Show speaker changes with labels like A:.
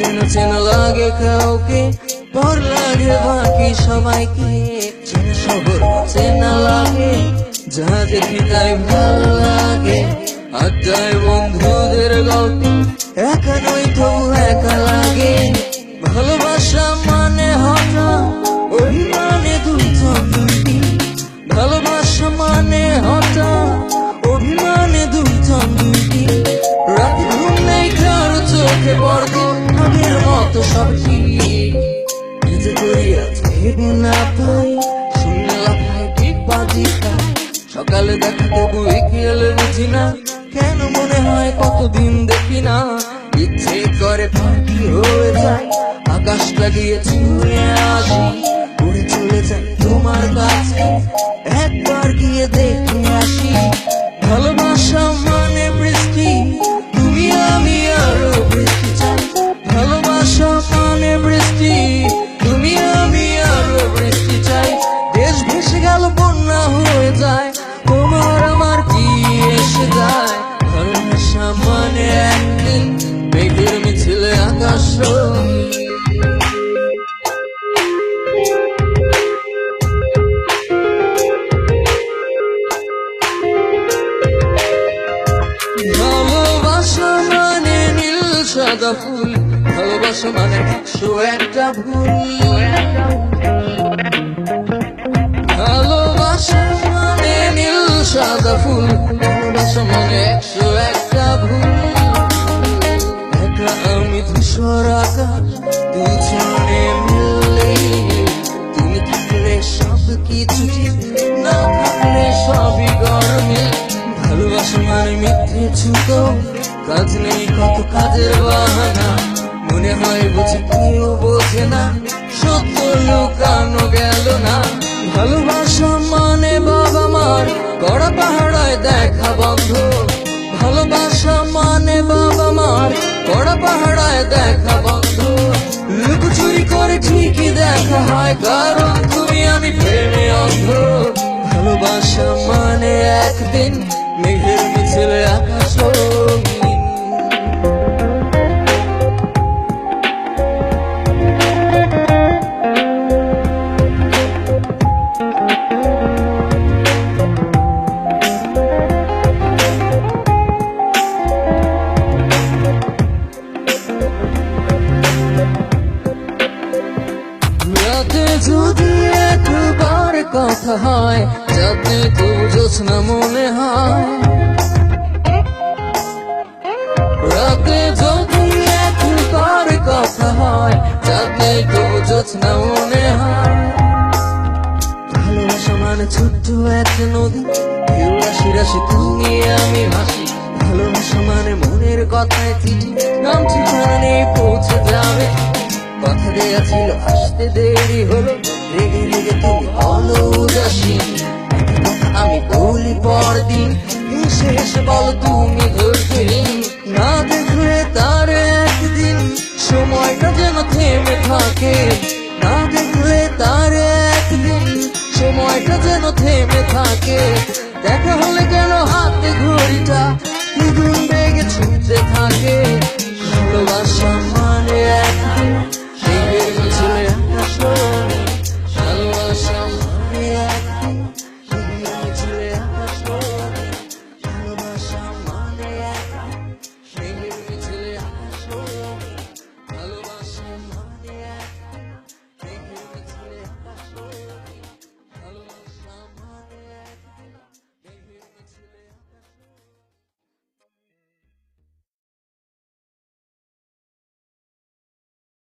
A: চেনা চেনা লাগে কাউকে, পর লাগে বাকি সবাইকে। চেনা শহর চেনা লাগে, যা দেখি তাই ভালো লাগে। আড্ডায় বন্ধুদের গল্প, একা নই তবু একা লাগে। ভালোবাসা মানে হঠাৎ অভিমানে দুজন দুটি, ভালোবাসা মানে হঠাৎ অভিমানে দুজন দুটি। রাতে ঘুম নেই কারো চোখে, পরদিন আগের মতো সব ঠিক। নিজে করিয়া ভেবে না পাই, শুনে লাফায় ডিগবাজি খাই। সকালে দেখা তবু বিকেলে বুঝি না, কেন মনে হয় কতদিন দেখি না। ইচ্ছে করে পাখি হয়ে যায়, আকাশটা গিয়ে ছুঁয়ে আসি। উড়ে চলে যাই তোমার কাছে, একবার গিয়ে দেখে আসি। ভালোবাসা মানে বৃষ্টি, তুমি আমি আরো বৃষ্টি চাই। ভালোবাসা মানে বৃষ্টি, তুমি আমি আরো বৃষ্টি চাই। দেশ ভেসে গেল বন্যা হয়ে যায়, তোমার আমার কি এসে যায়। ভালোবাসা মানে একদিন মেঘের মিছিলে আকাশ রঙিন। ভালোবাসা মানে নীল সাদা ফুল, ভালোবাসা মানে 101টা ভুল। ভালোবাসা মানে নীল সাদা ফুল, ভালোবাসা মানে 101টা ভুল। একা আমি ধূসর আকাশ, দুজনে মিললে। তুমি থাকলে সব কিছু ঠিক, না থাকলে সবই গরমে। ভালোবাসা মানে মিথ্যে ছুতো, কাজ নেই কত কাজের বাহানা। মনে হয় বুঝি কেউ বোঝে না, সত্য লুকানো গেল না। ভালোবাসা মানে বাবা মার গড়া পাহাড়ায় দেখা বন্ধ। ভালোবাসা মানে বাবা মার গড়া পাহাড়ায় দেখা বন্ধ। লুকোচুরি করে ঠিকই দেখা হয়, কারণ তুমি আমি প্রেমে অন্ধ। ভালোবাসা মানে একদিন মেঘের মিছিলে আকাশ রঙিন। রাতে যদি একবার কথা হয়, যাতে তো জোছনা মনে হয়। রাতে যদি একবার কথা হয়, যাতে তো জোছনা মনে হয়। ভালোবাসা মানে ছোট্ট একটা নদী, ঢেউ রাশি রাশি তুমি আমি ভাসি। ভালোবাসা মানে মনের কথায় চিঠি, নাম ঠিকানা নেই পৌঁছে যাবে। কথা দেয়া ছিল আসতে দেরি হলো, রেগে রেগে তুমি বলো উদাসী। আমি বলি পরদিন, হেসে হেসে বলো তুমি ধৈর্যহীন। না দেখলে তার একদিন সময়টা যেন থেমে থাকে। না দেখলে তার একদিন সময়টা যেন থেমে থাকে। দেখা হলে কেন হাতে ঘড়িটা দ্বিগুণ বেগে ছুটতে থাকে। ভালোবাসা মানে একদিন